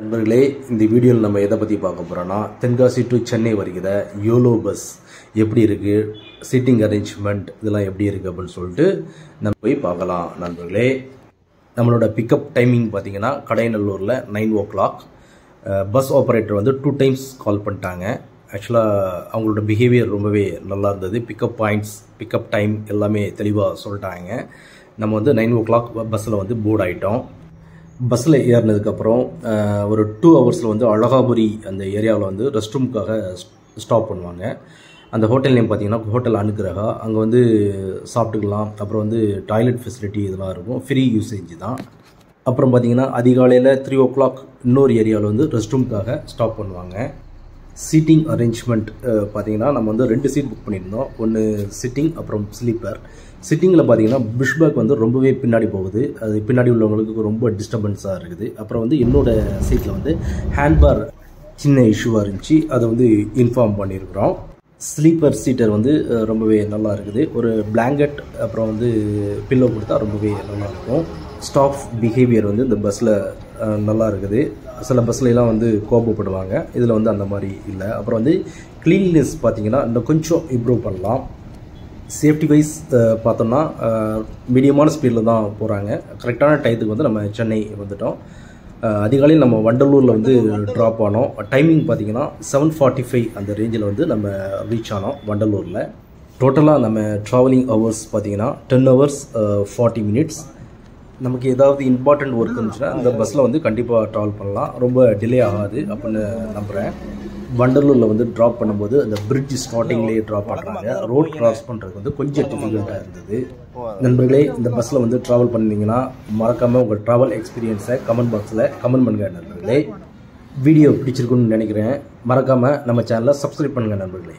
நண்பர்களே, இந்த வீடியோவில் நம்ம எதை பற்றி பார்க்க போகிறோன்னா, தென்காசி டு சென்னை வருகிற யோலோ பஸ் எப்படி இருக்குது, சீட்டிங் அரேஞ்ச்மெண்ட் இதெல்லாம் எப்படி இருக்குது அப்படின்னு சொல்லிட்டு நம்ம போய் பார்க்கலாம். நண்பர்களே, நம்மளோட பிக்கப் டைமிங் பார்த்திங்கன்னா கடைநல்லூரில் 9 o'clock. பஸ் ஆப்ரேட்டர் வந்து 2 times கால் பண்ணிட்டாங்க. ஆக்சுவலாக அவங்களோட பிஹேவியர் ரொம்பவே நல்லா இருந்தது. பிக்கப் பாயிண்ட்ஸ், பிக்கப் டைம் எல்லாமே தெளிவாக சொல்லிட்டாங்க. நம்ம வந்து 9 o'clock பஸ்ஸில் வந்து போர்ட் ஆகிட்டோம். பஸ்ஸில் ஏறினதுக்கப்புறம் ஒரு 2 hours வந்து அழகாபுரி அந்த ஏரியாவில் வந்து ரெஸ்ட் ரூமுக்காக ஸ்டாப் பண்ணுவாங்க. அந்த ஹோட்டல் நேம் பார்த்திங்கன்னா ஹோட்டல் அனுகிரகா. அங்கே வந்து சாப்பிட்டுக்கலாம். அப்புறம் வந்து டாய்லெட் ஃபெசிலிட்டி இதெல்லாம் இருக்கும். ஃப்ரீ யூசேஜ் தான். அப்புறம் பார்த்திங்கன்னா அதிகாலையில் 3 o'clock இன்னொரு ஏரியாவில் வந்து ரெஸ்ட் ரூமுக்காக ஸ்டாப் பண்ணுவாங்க. சீட்டிங் அரேஞ்ச்மெண்ட் பார்த்திங்கன்னா நம்ம வந்து 2 சீட் புக் பண்ணியிருந்தோம். ஒன்று சிட்டிங், அப்புறம் ஸ்லீப்பர். சிட்டிங்கில் பார்த்தீங்கன்னா புஷ்பேக் வந்து ரொம்பவே பின்னாடி போகுது. அது பின்னாடி உள்ளவங்களுக்கு ரொம்ப டிஸ்டர்பன்ஸாக இருக்குது. அப்புறம் வந்து என்னோடய சீட்டில் வந்து ஹேண்ட்பார் சின்ன இஷ்யூவாக இருந்துச்சு. அதை வந்து இன்ஃபார்ம் பண்ணியிருக்கிறோம். ஸ்லீப்பர் சீட்டர் வந்து ரொம்பவே நல்லா இருக்குது. ஒரு பிளாங்கெட் அப்புறம் வந்து பில்லோ கொடுத்தா ரொம்பவே நல்லாயிருக்கும். ஸ்டாஃப் பிஹேவியர் வந்து இந்த பஸ்ஸில் நல்லா இருக்குது. சில பஸ்லாம் வந்து கோபப்படுவாங்க, இதில் வந்து அந்த மாதிரி இல்லை. அப்புறம் வந்து க்ளீன்லினஸ் பார்த்திங்கன்னா இன்னும் கொஞ்சம் இம்ப்ரூவ் பண்ணலாம். சேஃப்டி வைஸ் பார்த்தோம்னா மீடியமான ஸ்பீடில் தான் போகிறாங்க. கரெக்டான டயத்துக்கு வந்து நம்ம சென்னை வந்துட்டோம். அதிகாலையில் நம்ம வண்டலூரில் வந்து ட்ராப் ஆனோம். டைமிங் பார்த்திங்கன்னா 7:45 அந்த ரேஞ்சில் வந்து நம்ம ரீச் ஆனோம் வண்டலூரில். டோட்டலாக நம்ம ட்ராவலிங் ஹவர்ஸ் பார்த்திங்கன்னா 10 hours 40 minutes. நமக்கு ஏதாவது இம்பார்ட்டண்ட் ஒர்க் இருந்துச்சுன்னா இந்த பஸ்ஸில் வந்து கண்டிப்பாக ட்ராவல் பண்ணலாம். ரொம்ப டிலே ஆகாது அப்படின்னு நம்புகிறேன். வண்டலூரில் வந்து ட்ராப் பண்ணும்போது அந்த பிரிட்ஜ் ஸ்டார்டிங்லேயே ட்ராப் பண்ணுறாங்க. ரோட் கிராஸ் பண்ணுறது வந்து கொஞ்சம் டிஃபிகல்ட்டாக இருந்தது. நண்பர்களே, இந்த பஸ்ஸில் வந்து ட்ராவல் பண்ணிங்கன்னா மறக்காமல் உங்கள் ட்ராவல் எக்ஸ்பீரியன்ஸை கமெண்ட் பாக்ஸில் கமெண்ட் பண்ணுங்கள். நண்பர்களே, வீடியோ பிடிச்சிருக்குன்னு நினைக்கிறேன். மறக்காமல் நம்ம சேனலை சப்ஸ்கிரைப் பண்ணுங்கள். நண்பர்களே.